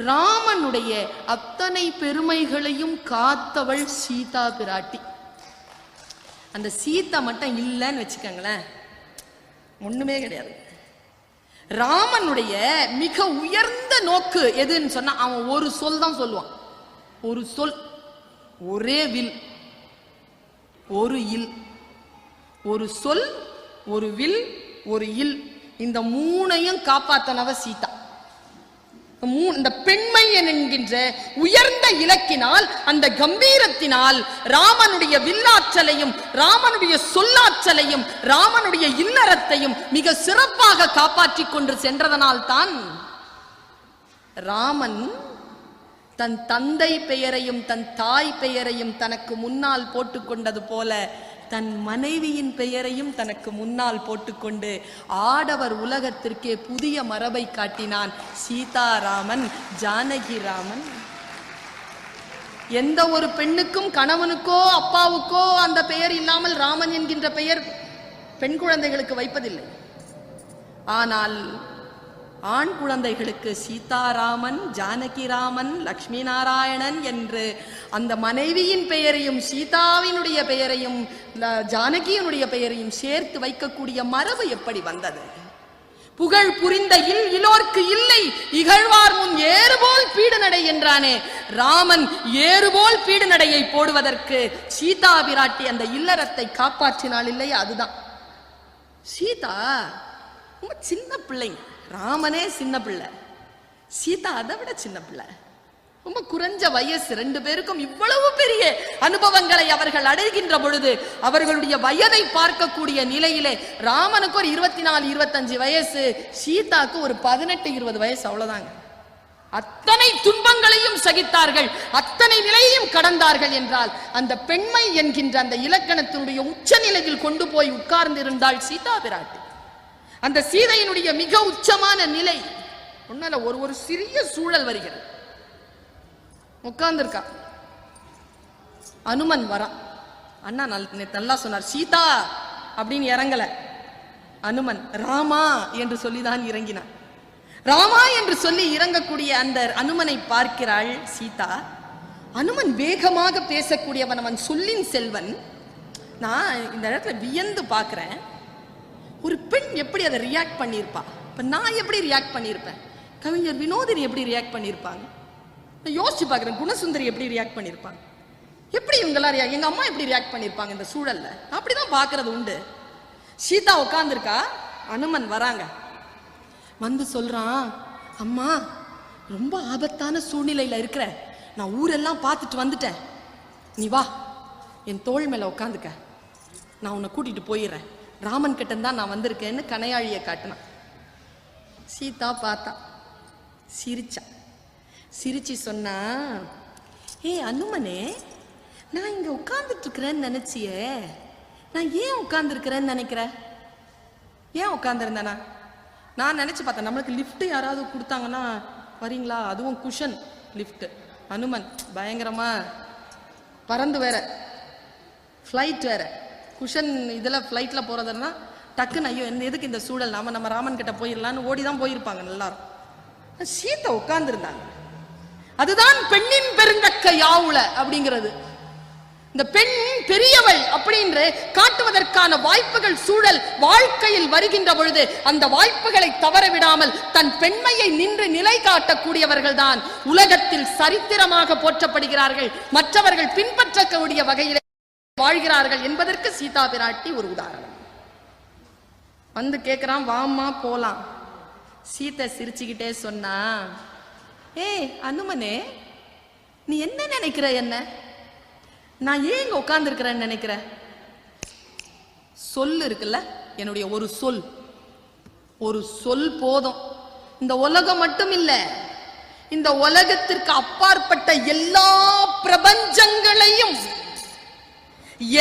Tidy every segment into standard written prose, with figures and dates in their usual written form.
ராமனுடைய அத்தனை பெருமைகளையும் காத்தவள் சீதா பிராட்டி. அந்த சீதா மட்டும் இல்லைன்னு வச்சுக்கோங்களேன், ஒண்ணுமே கிடையாது. ராமனுடைய மிக உயர்ந்த நோக்கு எதுன்னு சொன்னா, அவன் ஒரு சொல் தான் சொல்லுவான். ஒரு சொல், ஒரே வில், ஒரு இல். ஒரு சொல், ஒரு வில், ஒரு இல். இந்த மூணையும் காப்பாத்தனவ சீதா. இந்த பெண்மை என்கின்ற உயர்ந்த இலக்கினால், அந்த கம்பீரத்தினால் ராமனுடைய வில்லாற்றலையும் ராமனுடைய சொல்லாற்றலையும் ராமனுடைய இல்லறத்தையும் மிக சிறப்பாக காப்பாற்றிக் கொண்டு சென்றதனால் தான் ராமன் தன் தந்தை பெயரையும் தன் தாய் பெயரையும் தனக்கு முன்னால் போட்டுக்கொண்டது போல தன் மனைவியின் பெயரையும் தனக்கு முன்னால் போட்டுக்கொண்டு ஆடவர் உலகத்திற்கே புதிய மரபை காட்டினான் சீதாராமன், ஜானகி ராமன். எந்த ஒரு பெண்ணுக்கும் கணவனுக்கோ அப்பாவுக்கோ அந்த பெயர் இல்லாமல் ராமன் என்கின்ற பெயர் பெண் குழந்தைகளுக்கு வைப்பதில்லை. ஆனால் ஆண் குழந்தைகளுக்கு சீதாராமன், ஜானகி ராமன், லக்ஷ்மி நாராயணன் என்று அந்த மனைவியின் பெயரையும் சீதாவினுடைய பெயரையும் ஜானகியினுடைய பெயரையும் சேர்த்து வைக்கக்கூடிய மரபு எப்படி வந்தது? புகழ் புரிந்த இலோர்க்கு இல்லை இகழ்வார் முன் ஏறுபோல் பீடு நடை என்றானே. ராமன் ஏறுபோல் பீடு நடையை போடுவதற்கு சீதா பிராட்டி அந்த இல்லறத்தை காப்பாற்றினாள் இல்லையா? அதுதான். சீதா ரொம்ப சின்ன பிள்ளைங்க. ராமனே சின்ன பிள்ளை, சீதா அதை விட சின்ன பிள்ளை, ரொம்ப குறைஞ்ச வயசு. ரெண்டு பேருக்கும் இவ்வளவு பெரிய அனுபவங்களை அவர்கள் அடைகின்ற பொழுது அவர்களுடைய வயதை பார்க்கக்கூடிய நிலையிலே ராமனுக்கு ஒரு 24-25 வயசு, சீதாக்கு ஒரு 18-20 வயசு, அவ்வளவுதாங்க. அத்தனை துன்பங்களையும் சகித்தார்கள், அத்தனை நிலையையும் கடந்தார்கள் என்றால் அந்த பெண்மை என்கின்ற அந்த இலக்கணத்தினுடைய உச்ச நிலையில் கொண்டு போய் உட்கார்ந்து இருந்தாள் சீதா பிராட்டி. அந்த சீதையினுடைய மிக உச்சமான நிலை ஒன்னால ஒரு சிறிய சூழல் வருகிறது. உட்கார்ந்துருக்கா, அனுமன் வரா. அண்ணா நல்லா சொன்னார், சீதா அப்படின்னு இறங்கல, அனுமன் ராமா என்று சொல்லிதான் இறங்கினான். ராமா என்று சொல்லி இறங்கக்கூடிய அந்த அனுமனை பார்க்கிறாள் சீதா. அனுமன் வேகமாக பேசக்கூடியவன், அவன் சொல்லின் செல்வன். நான் இந்த இடத்துல வியந்து பார்க்கிறேன், ஒரு பெண் எப்படி அதை ரியாக்ட் பண்ணியிருப்பா. இப்ப நான் எப்படி ரியாக்ட் பண்ணியிருப்பேன், கவிஞர் வினோதினி எப்படி ரியாக்ட் பண்ணியிருப்பாங்க, யோசிச்சு பார்க்கிறேன். குணசுந்தரி எப்படி ரியாக்ட் பண்ணியிருப்பாங்க, எப்படி இவங்கெல்லாம் எங்க அம்மா எப்படி ரியாக்ட் பண்ணியிருப்பாங்க இந்த சூழல்ல, அப்படிதான் பார்க்கறது உண்டு. சீதா உட்கார்ந்துருக்கா, அனுமன் வராங்க, வந்து சொல்றான், அம்மா ரொம்ப ஆபத்தான சூழ்நிலையில இருக்கிற, நான் ஊரெல்லாம் பார்த்துட்டு வந்துட்டேன், நீ வா என் தோள் மேல உட்காந்துக்க, நான் உன்னை கூட்டிட்டு போயிடுறேன், ராமன் கிட்ட தான் நான் வந்திருக்கேன்னு கனையாழியை காட்டினான். சீதா பார்த்தா, சிரிச்சா. சிரிச்சு சொன்னா, ஏ அனுமனே, நான் இங்க உட்கார்ந்துட்டு இருக்கிறேன்னு நினைச்சியே, நான் ஏன் உட்கார்ந்து இருக்கிறேன்னு நினைக்கிற? ஏன் உட்கார்ந்துருந்தேனா? நான் நினைச்சு பார்த்தேன், நம்மளுக்கு லிஃப்ட் யாராவது கொடுத்தாங்கன்னா வரீங்களா, அதுவும் குஷன் லிஃப்ட். அனுமன் பயங்கரமா பறந்து வேற, ஃப்ளைட் வேற, குஷன் இதில் ஃப்ளைட்டில் போகிறதுனா டக்குன்னு ஐயோ எதுக்கு இந்த சூழல், நம்ம ராமன் கிட்ட போயிடலான்னு ஓடி தான் போயிருப்பாங்க எல்லாரும். சீதை உட்கார்ந்துருந்தாங்க. அதுதான் பெண்ணின் பெருந்தக்க யாவுல அப்படிங்கிறது. இந்த பெண் பெரியவள் அப்படின்னு காட்டுவதற்கான வாய்ப்புகள் சூழல் வாழ்க்கையில் வருகின்ற பொழுது அந்த வாய்ப்புகளை தவற விடாமல் தன் பெண்மையை நின்று நிலை காட்டக்கூடியவர்கள் தான் உலகத்தில் சரித்திரமாக போற்றப்படுகிறார்கள், மற்றவர்கள் பின்பற்றக்கூடிய வகையில் வாழ்கிறார்கள் என்பதற்கு சீதா பிராட்டி ஒரு உதாரணம். வந்து கேட்கிறான், வாமா போலாம். சீதை சிரிச்சுக்கிட்டே சொன்னா, ஏ அனுமனே, நீ என்ன நினைக்கிற, என்ன நான் ஏன் இங்க உட்கார்ந்து இருக்கிறேன்னு நினைக்கிற? சொல் இருக்குல்ல, என்னுடைய ஒரு சொல், ஒரு சொல் போதும். இந்த உலகம் மட்டும் இல்ல, இந்த உலகத்திற்கு அப்பாற்பட்ட எல்லா பிரபஞ்சங்களையும்,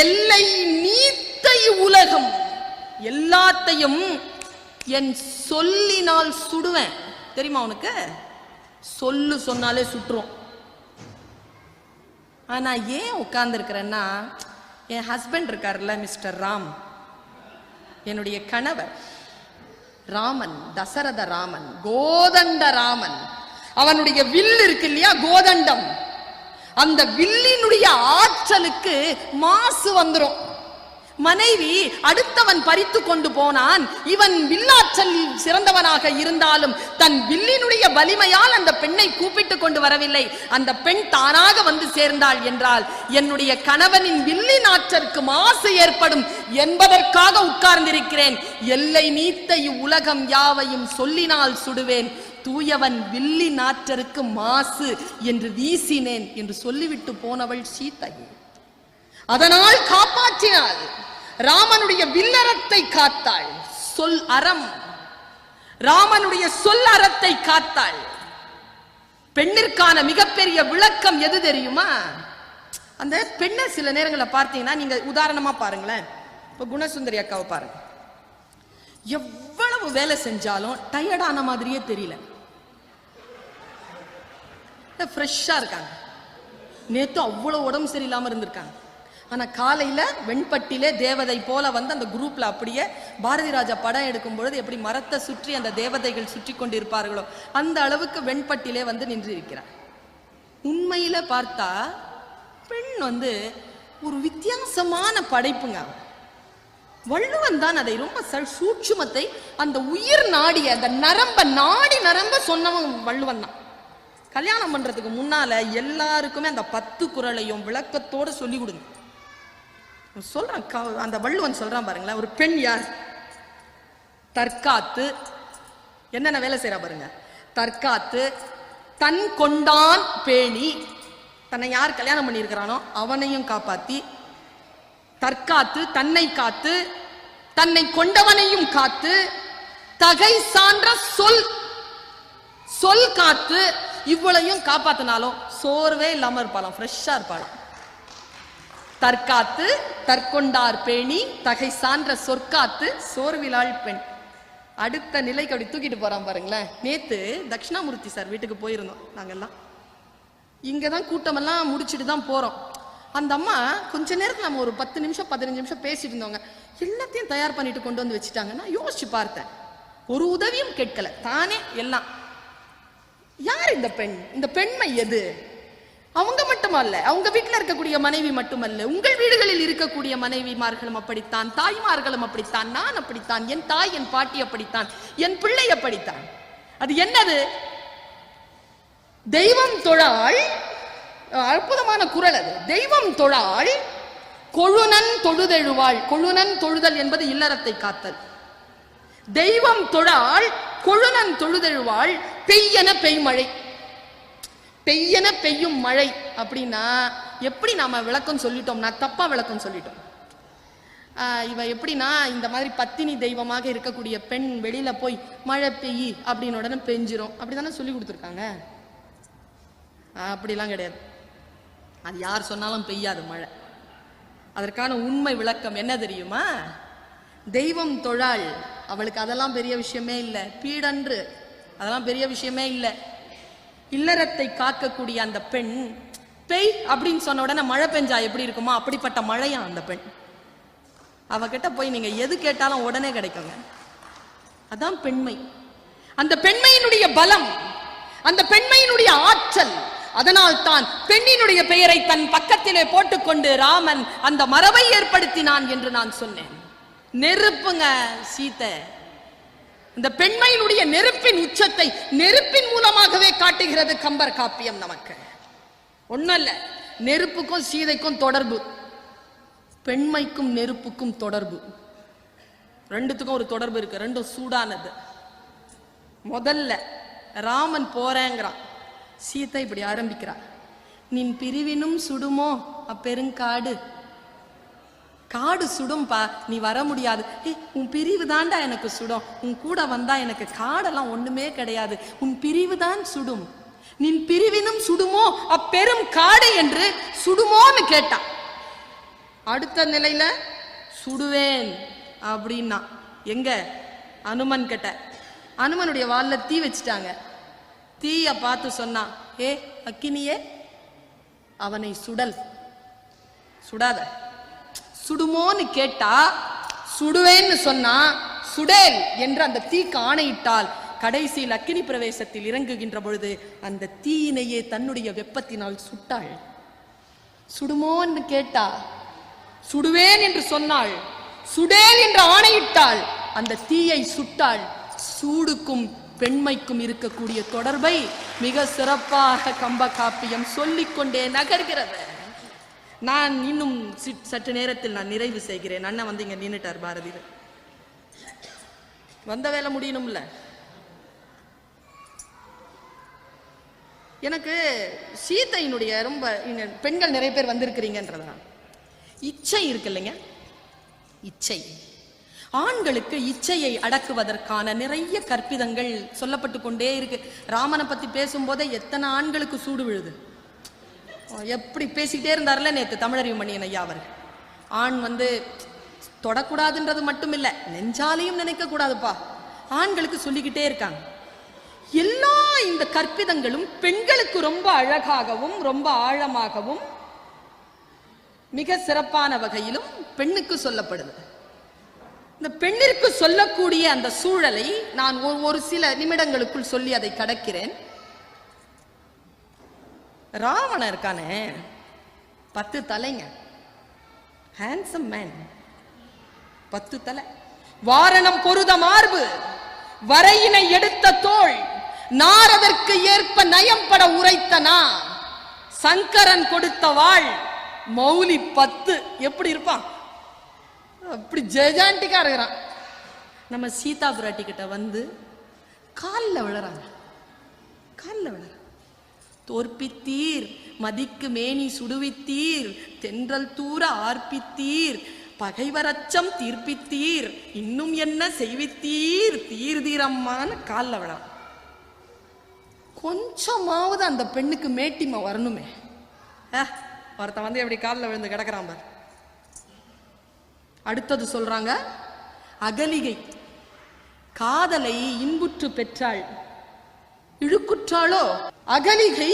எல்லை நீத்தை உலகம் எல்லாத்தையும் என் சொல்லினால் சுடுவேன். தெரியுமா உனக்கு? சொல்லு சொன்னாலே சுற்றுவோம். ஆனா ஏன் உட்கார்ந்து இருக்கிறேன்னா, என் ஹஸ்பண்ட் இருக்காருல்ல மிஸ்டர் ராம், என்னுடைய கணவர் ராமன், தசரத ராமன், கோதண்ட ராமன், அவனுடைய வில் இருக்கு இல்லையா, கோதண்டம், அந்த வில்லினுடைய ஆற்றலுக்கு மாசு வந்துரும். மனைவி அடுத்தவன் பறித்து கொண்டு போனான், இவன் வில்லாற்றல் சிறந்தவனாக இருந்தாலும் தன் வில்லினுடைய வலிமையால் அந்த பெண்ணை கூப்பிட்டு கொண்டு வரவில்லை. அந்த பெண் தானாக வந்து சேர்ந்தாள் என்றால் என்னுடைய கணவனின் வில்லின் ஆற்றலுக்கு மாசு ஏற்படும் என்பதற்காக உட்கார்ந்திருக்கிறேன். எல்லை நீத்த இவ்வுலகம் யாவையும் சொல்லினால் சுடுவேன், தூயவன் வில்லின் ஆற்றலுக்கு மாசு என்று வீசினேன் என்று சொல்லிவிட்டு போனவள் சீதை. அதனால் காப்பாற்றினாள். ராமனுடைய வில்லறத்தை காத்தாள். சொல் அறம், ராமனுடைய சொல் அறத்தை காத்தாள். பெண்ணிற்கான மிகப்பெரிய விளக்கம் எது தெரியுமா? அந்த பெண்ணை சில நேரங்களில் பார்த்தீங்கன்னா, நீங்க உதாரணமா பாருங்களேன். இப்ப குணசுந்தரி அக்காவை பாருங்க, எவ்வளவு வேலை செஞ்சாலும் டயர்டான மாதிரியே தெரியல, ஃப்ரெஷ்ஷா இருக்காங்க. நேத்து அவ்வளவு உடம்பு சரியில்லாம இருந்திருக்காங்க. ஆனா காலையில வெண்பட்டிலே தேவதை போல வந்து அந்த குரூப்ல அப்படியே பாரதி ராஜா படம் எடுக்கும் பொழுது எப்படி மரத்தை சுற்றி அந்த தேவதைகள் சுற்றி கொண்டு இருப்பார்களோ அந்த அளவுக்கு வெண்பட்டிலே வந்து நின்று இருக்கிறார். உண்மையில பார்த்தா பெண் வந்து ஒரு வித்தியாசமான படைப்புங்க. வள்ளுவன் தான் அதை ரொம்ப சூட்சுமத்தை, அந்த உயிர் நாடிய அந்த நரம்ப நரம்ப சொன்னவன் வள்ளுவன் தான். கல்யாணம் பண்றதுக்கு முன்னால எல்லாருக்குமே அந்த 10 குறளையும் விளக்கத்தோட சொல்லி கொடுங்க சொல்றான். அந்த வள்ளுவன் சொல்றான் பாருங்களேன், ஒரு பெண் யார்? தற்காத்து, என்னென்ன வேலை செய்யறா பாருங்க. தற்காத்து, தன் கொண்டான் பேணி, தன்னை யார் கல்யாணம் பண்ணி இருக்கிறானோ அவனையும் காப்பாத்தி, தற்காத்து தன்னை காத்து, தன்னை கொண்டவனையும் காத்து, தகை சான்ற சொல், சொல் காத்து, இவ்வளையும் காப்பாத்தினாலும் சோர்வே இல்லாம இருப்பாளாம், ஃப்ரெஷ்ஷா இருப்பாளாம். தற்காத்து தற்கொண்டார் பேணி, தகை சான்ற சொற்காத்து, சோர்விலாள் பெண். அடுத்த நிலைக்கு அப்படி தூக்கிட்டு போறான் பாருங்களேன். நேத்து தட்சிணாமூர்த்தி சார் வீட்டுக்கு போயிருந்தோம் நாங்கெல்லாம். இங்கதான் கூட்டமெல்லாம் முடிச்சுட்டு தான் போறோம். அந்த அம்மா கொஞ்ச நேரத்தில் நம்ம ஒரு 10 நிமிஷம் 15 நிமிஷம் பேசிட்டு இருந்தவங்க எல்லாத்தையும் தயார் பண்ணிட்டு கொண்டு வந்து வச்சுட்டாங்க. நான் யோசிச்சு பார்த்தேன், ஒரு உதவியும் கேட்கல, தானே எல்லாம். யார் இந்த பெண்? இந்த பெண்மை எது? அவங்க மட்டுமல்ல, அவங்க வீட்டில் இருக்கக்கூடிய மனைவி மட்டுமல்ல, உங்கள் வீடுகளில் இருக்கக்கூடிய மனைவிமார்களும் அப்படித்தான், தாய்மார்களும் அப்படித்தான், நான் அப்படித்தான், என் தாய் என் பாட்டி அப்படித்தான், என் பிள்ளை அப்படித்தான். அது என்னது? தெய்வம் தொழாள். அற்புதமான குறள் அது. தெய்வம் தொழாள் கொழுநன் தொழுதெழுவாள். கொழுநன் தொழுதல் என்பது இல்லறத்தை காத்தல். தெய்வம் தொழாள் கொழுநன் தொழுதெழுவாள் பெய்யன பெய்மழை. பெய்யன பெய்யும் மழை அப்படின்னா எப்படி நாம விளக்கம் சொல்லிட்டோம்னா, தப்பா விளக்கம் சொல்லிட்டோம். இவ எப்படின்னா, இந்த மாதிரி பத்தினி தெய்வமாக இருக்கக்கூடிய பெண் வெளியில போய் மழை பெய்யி அப்படின்னு உடனே பெஞ்சிரும் அப்படிதானே சொல்லி கொடுத்துருக்காங்க. அப்படிலாம் கிடையாது. அது யார் சொன்னாலும் பெய்யாது மழை. அதற்கான உண்மை விளக்கம் என்ன தெரியுமா? தெய்வம் தொழாள், அவளுக்கு அதெல்லாம் பெரிய விஷயமே இல்லை. பீடன்று அதெல்லாம் பெரிய விஷயமே இல்லை. இல்லறத்தை காக்கக்கூடிய அந்த பெண் பெய் அப்படின்னு சொன்ன உடனே மழை பெஞ்சா எப்படி இருக்குமோ அப்படிப்பட்ட மழையா அந்த பெண். அவகிட்ட போய் நீங்க எது கேட்டாலும் உடனே கிடைக்குங்க. அதான் பெண்மை. அந்த பெண்மையினுடைய பலம், அந்த பெண்மையினுடைய ஆற்றல். அதனால் தான் பெண்ணினுடைய பெயரை தன் பக்கத்திலே போட்டுக்கொண்டு ராமன் அந்த மரபை ஏற்படுத்தினான் என்று நான் சொன்னேன். நெருப்புங்க சீதை. இந்த பெண்மையினுடைய நெருப்பின் உச்சத்தை நெருப்பின் மூலமாகவே காட்டுகிறது கம்பர் காப்பியம். நமக்கு ஒண்ணல்ல, நெருப்புக்கும் சீதைக்கும் தொடர்பு, பெண்மைக்கும் நெருப்புக்கும் தொடர்பு, ரெண்டுத்துக்கும் ஒரு தொடர்பு இருக்கு. ரெண்டும் சூடானது. முதல்ல ராமன் போறேங்கிறான், சீதை இப்படி ஆரம்பிக்கிறான், நின் பிரிவினும் சுடுமோ அப்பெருங்காடு. காடு சுடும்பா, நீ வர முடியாது. உன் பிரிவு தாண்டா எனக்கு சுடும், உன் கூட வந்தா எனக்கு காடெல்லாம் ஒண்ணுமே கிடையாது, உன் பிரிவு தான் சுடும். நின் பிரிவினும் சுடுமோ அப்பெரும் காடு என்று சுடுமோன்னு கேட்டான். அடுத்த நிலையில சுடுவேன் அப்படின்னா எங்க அனுமன் கிட்ட. அனுமனுடைய வால்ல தீ வச்சுட்டாங்க. தீய பார்த்து சொன்னான், ஏ அக்கினியே அவனை சுடல். சுடாத. சுடுமோன்னு கேட்டா சுடுவேன்னு சொன்னா சுடேல் என்று அந்த தீக்கு ஆணையிட்டால் கடைசியில் அக்கினி பிரவேசத்தில் இறங்குகின்ற பொழுது அந்த தீயினையே தன்னுடைய வெப்பத்தினால் சுட்டாள். சுடுமோன்னு கேட்டா, சுடுவேன் என்று சொன்னாள், சுடேல் என்று ஆணையிட்டாள், அந்த தீயை சுட்டாள். சூடுக்கும் பெண்மைக்கும் இருக்கக்கூடிய தொடர்பை மிக சிறப்பாக கம்ப காப்பியம் சொல்லிக்கொண்டே நகர்கிறது. நான் இன்னும் சற்று நேரத்தில் நான் நிறைவு செய்கிறேன். அண்ணன் வந்து இங்க நின்னுட்டார். பாரதியில் வந்த வேலை முடியணும்ல. எனக்கு சீதையினுடைய ரொம்ப பெண்கள் நிறைய பேர் வந்திருக்கிறீங்கன்றதா இச்சை இருக்கு இல்லைங்க. இச்சை, ஆண்களுக்கு இச்சையை அடக்குவதற்கான நிறைய கற்பிதங்கள் சொல்லப்பட்டு கொண்டே இருக்கு. ராமனை பத்தி பேசும்போதே எத்தனை ஆண்களுக்கு சூடு விழுது. எப்படி பேசிக்கிட்டே இருந்தார்ல நேத்து தமிழறிவு மணியன் ஐயா அவர். ஆண் வந்து தொடக்கூடாதுன்றது மட்டும் இல்ல, நெஞ்சாலையும் நினைக்க கூடாதுப்பா, ஆண்களுக்கு சொல்லிக்கிட்டே இருக்காங்க. எல்லா இந்த கற்பிதங்களும் பெண்களுக்கு ரொம்ப அழகாகவும் ரொம்ப ஆழமாகவும் மிக சிறப்பான வகையிலும் பெண்ணுக்கு சொல்லப்படுது. இந்த பெண்ணிற்கு சொல்லக்கூடிய அந்த சூழலை நான் ஒரு சில நிமிடங்களுக்குள் சொல்லி அதை கடக்கிறேன். ராவணன் இருக்கானே 10 தலைங்க, ஹேண்ட்சம் மேன், 10 தலை, வாரணம் பொருத மார்பு, வரையினை எடுத்த தோள், நாரதற்கு ஏற்ப நயம்பட உரைத்தனா, சங்கரன் கொடுத்த வாழ், மௌலி 10. எப்படி இருப்பான்? அப்படி ஜெஜாண்டிக்கா இருக்கிறான். நம்ம சீதா பிராட்டி கிட்ட வந்து காலில் விழறாங்க. காலில் விழற, தோற்பித்தீர் மதிக்கு மேனி சுடுவித்தீர், தென்றல் தூர ஆர்ப்பித்தீர், பகைவரச்சம் தீர்ப்பித்தீர், இன்னும் என்ன செய்வித்தீர், தீர்தீரம்மான்னு காலில் விழ. கொஞ்சமாவது அந்த பெண்ணுக்கு மேட்டிமை வரணுமே. ஒருத்தன் வந்து எப்படி காலில் விழுந்து கிடக்கிறான் பார். அடுத்தது சொல்றாங்க, அகலிகை காதலை இன்புற்று பெற்றாள், இழுக்குற்றாளோ. அகலிகை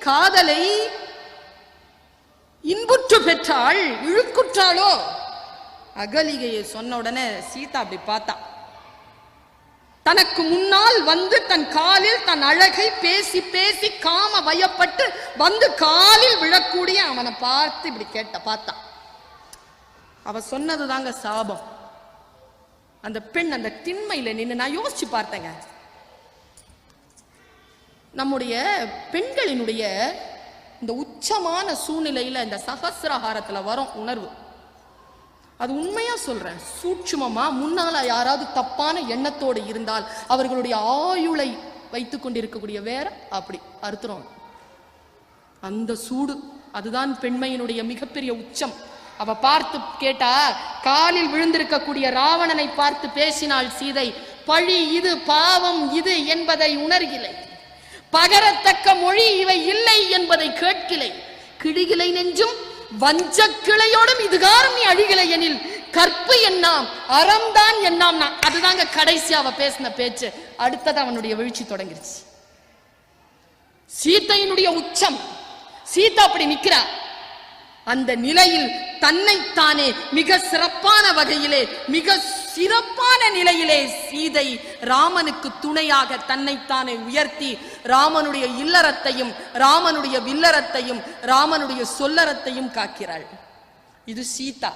காதலை இன்புற்று பெற்றாள், இழுக்குற்றாளோ. அகலிகையை சொன்ன உடனே சீதா அப்படி பார்த்தா. தனக்கு முன்னால் வந்து தன் காலில் தன் அழகை பேசி பேசி காம வயப்பட்டு வந்து காலில் விழக்கூடிய அவனை பார்த்து இப்படி பார்த்தா. அவ சொன்னது தாங்க சாபம். அந்த பெண் அந்த திண்மையில நின்று நான் யோசிச்சு பார்த்தேங்க. நம்முடைய பெண்களினுடைய இந்த உச்சமான சூழ்நிலையில இந்த சகசிரஹாரத்துல வரும் உணர்வு, அது உண்மையா சொல்றேன், சூட்சுமமா முன்னால யாராவது தப்பான எண்ணத்தோடு இருந்தால் அவர்களுடைய ஆயுளை வைத்துக் கொண்டிருக்கக்கூடிய வேற அப்படி அறுத்துறோம். அந்த சூடு அதுதான் பெண்மையினுடைய மிகப்பெரிய உச்சம். அவ பார்த்து கேட்டா, காலில் விழுந்திருக்கக்கூடிய ராவணனை பார்த்து பேசினாள் சீதை. பழி இது, பாவம் இது என்பதை உணர்கிலை, பகரத்தக்க மொழி இவை இல்லை என்பதை கேட்கிலை, கிழிகிலை நெஞ்சும் வஞ்ச கிளையோடும் இதுகாரம் நீ அழிகிலை எனில் கற்பு என்னாம் அறம்தான் என்னாம். அதுதாங்க கடைசி அவ பேசின பேச்சு. அடுத்தது அவனுடைய வீழ்ச்சி தொடங்கிருச்சு. சீதையினுடைய உச்சம். சீதா அப்படி நிக்கிறா. அந்த நிலையில் தன்னைத்தானே மிக சிறப்பான வகையிலே, மிக சிறப்பான நிலையிலே சீதை ராமனுக்கு துணையாக தன்னைத்தானே உயர்த்தி ராமனுடைய இல்லறத்தையும் ராமனுடைய வில்லறத்தையும் ராமனுடைய சொல்லறத்தையும் காக்கிறாள். இது சீதா.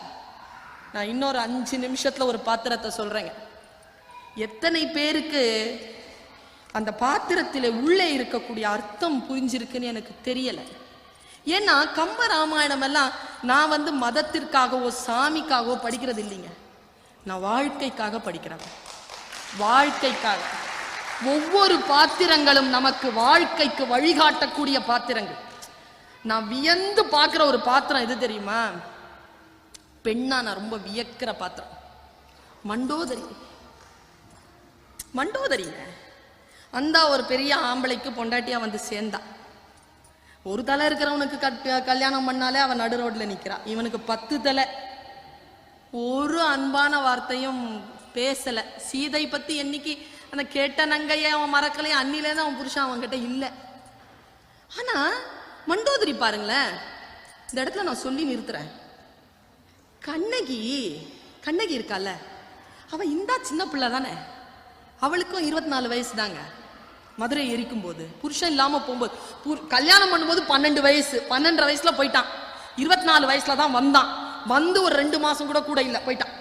நான் இன்னொரு 5 நிமிஷத்துல ஒரு பாத்திரத்தை சொல்றேங்க. எத்தனை பேருக்கு அந்த பாத்திரத்திலே உள்ளே இருக்கக்கூடிய அர்த்தம் புரிஞ்சிருக்குன்னு எனக்கு தெரியல. ஏன்னா கம்ப ராமாயணம் எல்லாம் நான் வந்து மதத்திற்காகவோ சாமிக்காகவோ படிக்கிறது இல்லைங்க, நான் வாழ்க்கைக்காக படிக்கிறேன். வாழ்க்கைக்காக. ஒவ்வொரு பாத்திரங்களும் நமக்கு வாழ்க்கைக்கு வழிகாட்டக்கூடிய பாத்திரங்கள். நான் வியந்து பார்க்கிற ஒரு பாத்திரம் எது தெரியுமா? பெண்ணா நான் ரொம்ப வியக்கிற பாத்திரம் மண்டோதரி. மண்டோதரிங்க அந்த ஒரு பெரிய ஆம்பளைக்கு பொண்டாட்டியா வந்து சேர்ந்தா. ஒரு தலை இருக்கிறவனுக்கு கல்யாணம் பண்ணாலே அவன் நடு ரோட்ல நிக்கிறான். இவனுக்கு 10 தலை. ஒரு அன்பான வார்த்தையும் பேசல. சீதை பத்தி என்னைக்கு அந்த கேட்ட நங்கைய அவன் மறக்கலையும், அன்னிலேருந்து அவன் புருஷன் அவன்கிட்ட இல்லை. ஆனா மண்டோதரி பாருங்களேன், இந்த இடத்துல நான் சொல்லி நிறுத்துறேன். கண்ணகி இருக்கால, அவ இந்த சின்ன பிள்ளை தானே, அவளுக்கும் 24 வயசு தாங்க. மதுரை எரிக்கும் போது புருஷன் இல்லாம போகும்போது, கல்யாணம் பண்ணும்போது 12 வயசு, 12 வயசுல போயிட்டான். 24 வயசுல தான் வந்தான். வந்து ஒரு 2 மாசம் கூட இல்ல போயிட்டான்.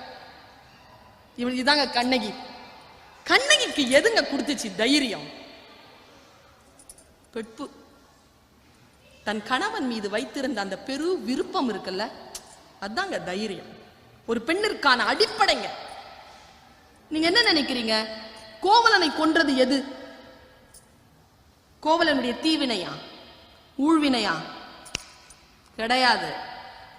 இவள் இதாங்க கண்ணகி. கண்ணகிக்கு எதுங்க கொடுத்துச்சு தைரியம்? பெட்பு. தன் கணவன் மீது வைத்திருந்த அந்த பெரு விருப்பம் இருக்குல்ல, அதாங்க தைரியம். ஒரு பெண்ணிற்கான அடிப்படைங்க. நீங்க என்ன நினைக்கிறீங்க? கோவலனை கொன்றது எது? கோவலனுடைய தீவினையா, ஊழ்வினையா? கிடையாது.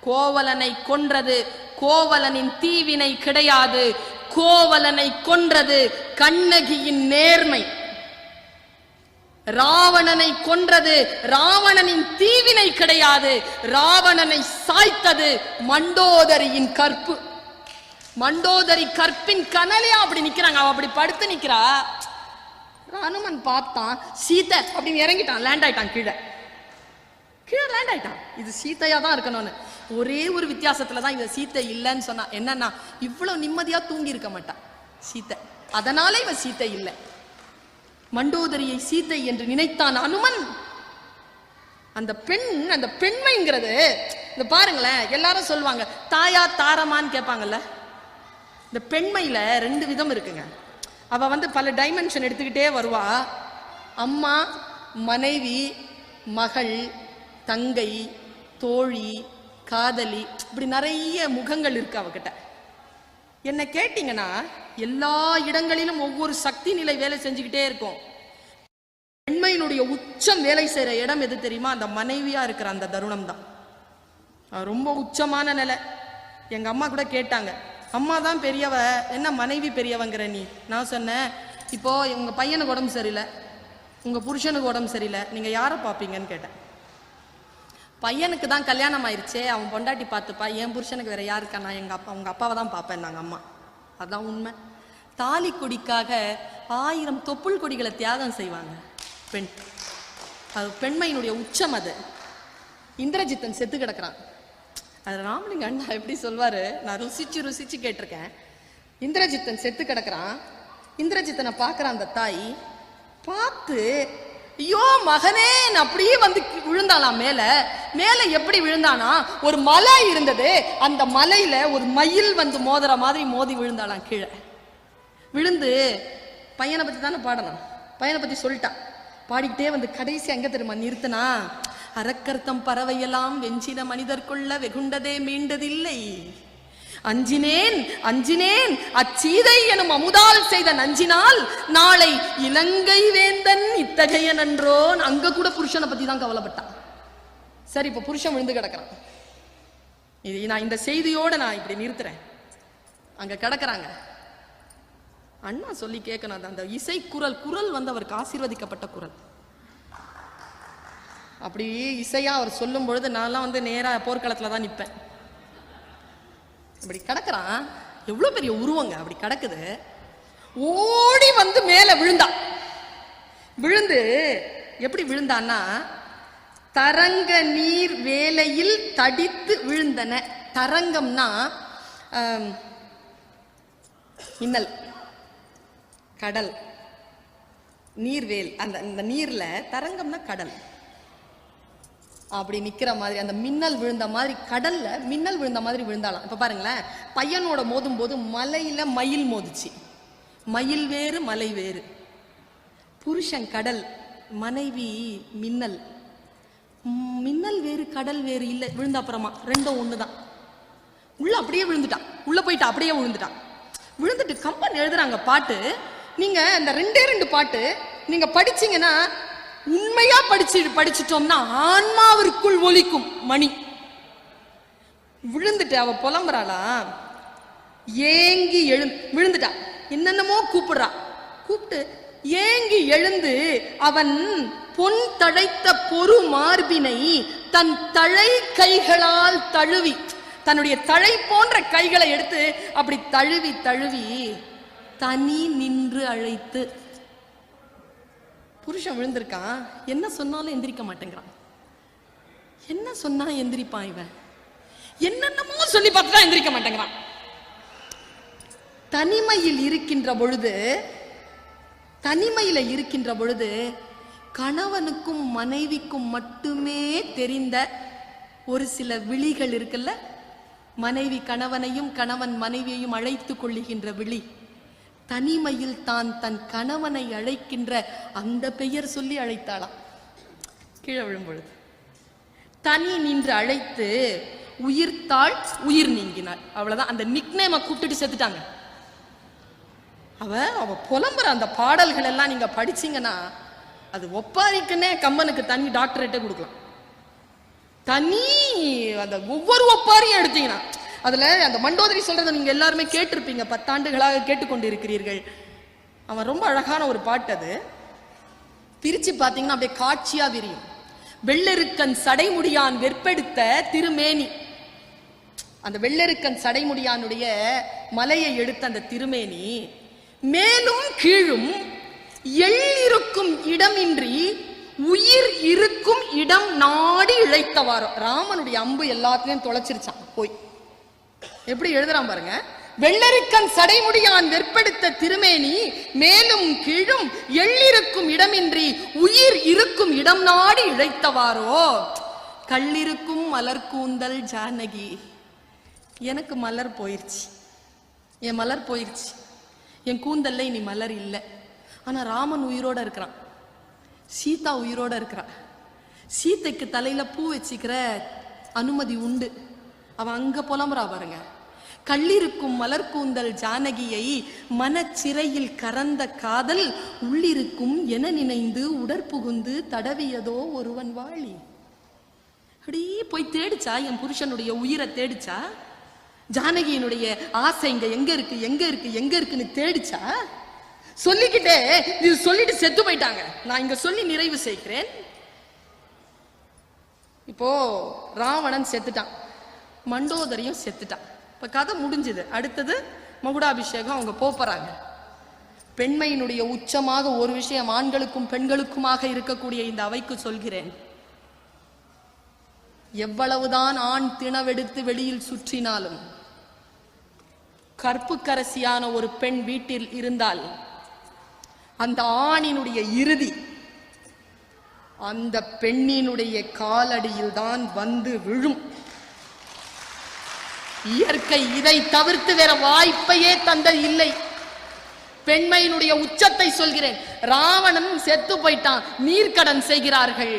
கோவலனை கொன்றது கோவலனின் தீவினை கிடையாது. கோவலனை கொன்றது கண்ணகியின் நேர்மை. ராவணனை கொன்றது ராவணனின் தீவினை கிடையாது. ராவணனை சாய்த்தது மண்டோதரியின் கற்பு. மண்டோதரி கற்பின் கனலையா அப்படி நிக்கிறாங்க. அவ அப்படி படுத்து நிக்கிறா. அனுமன் பார்த்தான், சீதை அப்படின்னு இறங்கிட்டான், லேண்ட் ஆயிட்டான், கீழே லேண்ட் ஆயிட்டான். இது சீதையா தான் இருக்கணும்னு. ஒரே ஒரு வித்தியாசத்துல தான் இவ சீத்தை இல்லைன்னு சொன்னா. என்னன்னா, இவ்வளவு நிம்மதியா தூங்கி இருக்க மாட்டான் சீத்தை. அதனால இவ சீத்தை இல்லை. மண்டோதரியை சீத்தை என்று நினைத்தான் அனுமன். அந்த பெண்மைங்கிறது இந்த பாருங்களேன், எல்லாரும் சொல்லுவாங்க தாயா தாரமான்னு கேட்பாங்கல்ல. இந்த பெண்மையில 2 விதம் இருக்குங்க. அவ பல டைமென்ஷன் எடுத்துக்கிட்டே வருவா. அம்மா, மனைவி, மகள், தங்கை, தோழி, காதலி, இப்படி நிறைய முகங்கள் இருக்கு அவகிட்ட. என்ன கேட்டீங்கன்னா, எல்லா இடங்களிலும் ஒவ்வொரு சக்தி நிலை வேலை செஞ்சுக்கிட்டே இருக்கும். பெண்மையினுடைய உச்சம் வேலை செய்யற இடம் எது தெரியுமா? அந்த மனைவியா இருக்கிற அந்த தருணம் தான். ரொம்ப உச்சமான நிலை. எங்க அம்மா கூட கேட்டாங்க, அம்மா தான் பெரியவ, என்ன மனைவி பெரியவங்கிற நீ? நான் சொன்னேன், இப்போ உங்க பையனுக்கு உடம்பு சரியில்லை, உங்க புருஷனுக்கு உடம்பு சரியில்லை, நீங்க யாரை பார்ப்பீங்கன்னு கேட்டேன். பையனுக்கு தான் கல்யாணம் ஆயிடுச்சே, அவன் பொண்டாட்டி பார்த்துப்பா, என் புருஷனுக்கு வேற யாருக்கா? நான் உங்க அப்பாவை தான் பார்ப்பேன் நாங்க அம்மா. அதான் உண்மை. தாலி கொடிக்காக 1000 தொப்புள் கொடிகளை தியாகம் செய்வாங்க பெண். அது பெண்மையினுடைய உச்சம். அது இந்திரஜித்தன் செத்து கிடக்குறான். அது ராமலிங்க அண்ணா எப்படி சொல்வாரு, நான் ருசிச்சு கேட்டிருக்கேன். இந்திரஜித்தன் செத்து கிடக்குறான். இந்திரஜித்தனை பார்க்குறான் அந்த தாய். பார்த்து, ஐயோ மகனே அப்படியே விழுந்தாளாம். மேல எப்படி விழுந்தானா, ஒரு மலை இருந்தது, அந்த மலையில ஒரு மயில் மோதுற மாதிரி மோதி விழுந்தாளாம் கீழே. விழுந்து பையனை பத்தி தானே பாடலாம், பையனை பத்தி சொல்லிட்டான். பாடிக்கிட்டே கடைசி எங்க தெரியுமா நிறுத்தினா, அரக்கர்த்தம் பறவையெல்லாம் வெஞ்சின மனிதர்க்குள்ள வெகுண்டதே மீண்டதில்லை. அஞ்சினேன் அஞ்சினேன் அச்சீதை எனும் அமுதால் செய்த நஞ்சினால் நாளை இலங்கை வேந்தன் இத்தகைய நன்றோன். அங்க கூட புருஷனை பத்தி தான் கவலைப்பட்டான். சரி, இப்ப புருஷன் விழுந்து கிடக்குறான். இது நான் இந்த செய்தியோட நான் இப்படி நிறுத்துறேன். அங்க கிடக்குறாங்க. அண்ணா சொல்லி கேட்கணும், அந்த இசை குரல் அவருக்கு ஆசீர்வதிக்கப்பட்ட குரல். அப்படி இசையா அவர் சொல்லும் பொழுது நான்லாம் நேரா போர்க்களத்துல தான் நிற்பேன். இப்படி கிடக்குறான். எவ்வளவு பெரிய உருவங்க அப்படி கிடக்குது. ஓடி மேல விழுந்தான். விழுந்து எப்படி விழுந்தான்னா, தரங்க நீர் வேலையில் தடித்து விழுந்தன. தரங்கம்னா மின்னல், கடல், நீர்வேல். அந்த நீர்ல தரங்கம்னா கடல். அப்படி நிக்கிற மாதிரி அந்த மின்னல் விழுந்த மாதிரி, கடல்ல மின்னல் விழுந்த மாதிரி விழுந்தாலாம். இப்ப பாருங்களேன், பையனோட மோதும் போது மலையில மயில் மோதுச்சு. மயில் வேறு மலை வேறு. புருஷன் கடல், மனைவி மின்னல். மின்னல் வேறு கடல் வேறு இல்லை. விழுந்த அப்புறமா ரெண்டும் ஒண்ணுதான். உள்ள அப்படியே விழுந்துட்டான். உள்ள போயிட்டு அப்படியே விழுந்துட்டான். விழுந்துட்டு கம்பன் எழுதுறாங்க பாட்டு. நீங்க இந்த 2 பாட்டு நீங்க படிச்சீங்கன்னா, உண்மையா படிச்சிட்டோம்னா ஆன்மாவிற்குள் ஒலிக்கும் மணி. விழுந்துட்டு அவ புலம்புறாளா, ஏங்கி விழுந்துட்டா. என்னென்னமோ கூப்பிட்டு ஏங்கி எழுந்து அவன் பொன் தழைத்த பொறு மார்பினை தன் தழை கைகளால் தழுவி, தன்னுடைய தழை போன்ற கைகளை எடுத்து அப்படி தழுவி தனி நின்று அழைத்து. புருஷன் விழுந்திருக்கான், என்ன சொன்னாலும் எந்திரிக்க மாட்டேங்கிறான். என்ன சொன்னா எந்திரிப்பான் இவன்? என்னென்னமோ சொல்லி பார்த்துதான் எந்திரிக்க மாட்டேங்கிறான். தனிமையில் இருக்கின்ற பொழுது தனிமையில இருக்கின்ற பொழுது கணவனுக்கும் மனைவிக்கும் மட்டுமே தெரிந்த ஒரு சில விழிகள் இருக்குல்ல, மனைவி கணவனையும் கணவன் மனைவியையும் அழைத்துக் கொள்ளுகின்ற விழி. தனிமையில் தான் தன் கணவனை அழைக்கின்ற அந்த பெயர் சொல்லி அழைத்தாளாம். கீழே விழும்பொழுது தனி நின்று அழைத்து உயிர்த்தாள், உயிர் நீங்கினாள். அவ்வளவுதான். அந்த நிக்நேமை கூப்பிட்டுட்டு செத்துட்டாங்க. அவ புலம்புற அந்த பாடல்கள் எல்லாம் நீங்க படிச்சீங்கன்னா அது ஒப்பாரிக்குன்னே கம்பனுக்கு தனி டாக்டரேட்டே கொடுக்கலாம். தனி அந்த ஒவ்வொரு ஒப்பாரியும் எடுத்தீங்கன்னா அதுல அந்த மண்டோதரி சொல்றதை நீங்க எல்லாருமே கேட்டிருப்பீங்க, 10 ஆண்டுகளாக கேட்டுக்கொண்டிருக்கிறீர்கள். அவன் ரொம்ப அழகான ஒரு பாட்டு. அது பிரிச்சு பாத்தீங்கன்னா அப்படியே காட்சியா விரியும். வெள்ளெருக்கன் சடைமுடியான் வெற்பெடுத்த திருமேனி, அந்த வெள்ளெருக்கன் சடைமுடியானுடைய மலையை எடுத்த அந்த திருமேனி மேலும் கீழும் எள்ளிருக்கும் இடமின்றி உயிர் இருக்கும் இடம் நாடி இழைத்தவாரோ. ராமனுடைய அம்பு எல்லாத்தையும் தொலைச்சிருச்சான் போய். எப்படி எழுதுறான் பாருங்க. வெள்ளரிக்கன் சடைமுடியான் வெற்பெடுத்த திருமேனி மேலும் கீழும் எள்ளிருக்கும் இடமின்றி உயிர் இருக்கும் இடம் நாடி இழைத்தவாரோ. கள்ளிருக்கும் மலர் கூந்தல் ஜானகி. எனக்கு மலர் போயிருச்சு, என் மலர் போயிருச்சு, என் கூந்தல்ல இனி மலர் இல்லை. ஆனா ராமன் உயிரோட இருக்கிறான், சீதா உயிரோட இருக்கிறான். சீதைக்கு தலையில பூ வச்சுக்கிற அனுமதி உண்டு. அவன் அங்க புலம்புறா பாருங்க. கள்ளிருக்கும் மலர் கூந்தல் ஜானகியை மனச்சிறையில் கறந்த காதல் உள்ளிருக்கும் என நினைந்து உடற்புகுந்து தடவியதோ ஒருவன் வாழி. அப்படி போய் தேடிச்சா, என் புருஷனுடைய உயிரை தேடிச்சா, ஜானகியினுடைய ஆசை இங்க எங்க இருக்கு எங்க இருக்கு எங்க இருக்குன்னு தேடிச்சா. சொல்லிக்கிட்டே இது சொல்லிட்டு செத்து போயிட்டாங்க. நான் இங்க சொல்லி நிறைவு செய்கிறேன். இப்போ ராவணன் செத்துட்டான், மண்டோதரியும் செத்துட்டான். இப்ப கதை முடிஞ்சது. அடுத்தது மகுடாபிஷேகம். அவங்க போறாங்க. பெண்மையினுடைய உச்சமாக ஒரு விஷயம் ஆண்களுக்கும் பெண்களுக்குமாக இருக்கக்கூடிய இந்த அவைக்கு சொல்கிறேன். எவ்வளவுதான் ஆண் திணவெடுத்து வெளியில் சுற்றினாலும் கற்புக்கரசியான ஒரு பெண் வீட்டில் இருந்தால் அந்த ஆணினுடைய இறுதி அந்த பெண்ணினுடைய காலடியில் தான் வந்து விழும். இயற்கை இதை தவிர்த்து வேற வாய்ப்பையே தந்தது இல்லை. பெண்மையினுடைய உச்சத்தை சொல்கிறேன். ராவணன் செத்து போயிட்டான், நீர்க்கடன் செய்கிறார்கள்.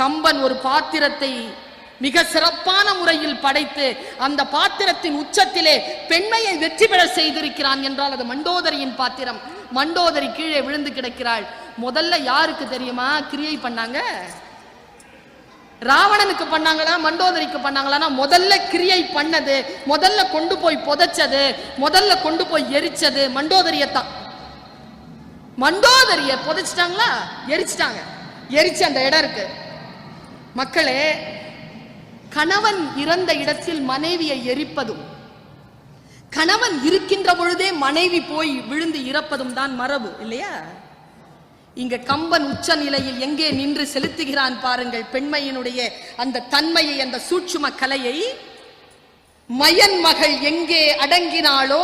கம்பன் ஒரு பாத்திரத்தை மிக சிறப்பான முறையில் படைத்து அந்த பாத்திரத்தின் உச்சத்திலே பெண்மையை வெற்றி பெற செய்திருக்கிறான் என்றால் அது மண்டோதரியின் பாத்திரம். மண்டோதரி கீழே விழுந்து கிடக்கிறாள். முதல்ல யாருக்கு தெரியுமா கிரியை பண்ணாங்க? ராவணனுக்கு பண்ணாங்களா மண்டோதரிக்கு பண்ணாங்களா? முதல்ல கிரியை பண்ணது, முதல்ல கொண்டு போய் புதைச்சது, முதல்ல கொண்டு போய் எரிச்சது மண்டோதரியத்தான். மண்டோதரிய புதைச்சிட்டாங்களா, எரிச்சிட்டாங்க. எரிச்சு அந்த இடம் இருக்கு. மக்களே, கணவன் இறந்த இடத்தில் மனைவியை எரிப்பதும் கணவன் இருக்கின்ற பொழுதே மனைவி போய் விழுந்து இறப்பதும் தான் மரபு இல்லையா? இங்க கம்பன் உச்ச நிலையில் எங்கே நின்று செலுத்துகிறான் பாருங்கள் பெண்மையினுடைய அந்த தன்மையை, அந்த சூட்சும கலையை. மயன் மகள் எங்கே அடங்கினாளோ,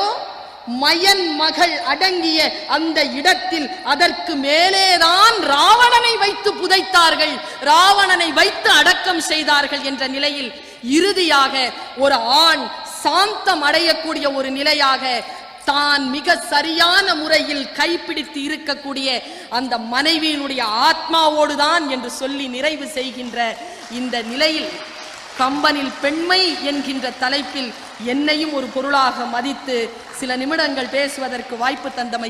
மயன் மகள் அடங்கிய அந்த இடத்தில் அதற்கு மேலேதான் ராவணனை வைத்து புதைத்தார்கள், ராவணனை வைத்து அடக்கம் செய்தார்கள் என்ற நிலையில் இறுதியாக ஒரு ஆண் சாந்தம் அடையக்கூடிய ஒரு நிலையாக தான் மிக சரியான முறையில் கைப்பிடித்து இருக்கக்கூடிய அந்த மனைவியினுடைய ஆத்மாவோடுதான் என்று சொல்லி நிறைவு செய்கின்ற இந்த நிலையில் கம்பனில் பெண்மை என்கின்ற தலைப்பில் என்னையும் ஒரு பொருளாக மதித்து சில நிமிடங்கள் பேசுவதற்கு வாய்ப்பு தந்தமை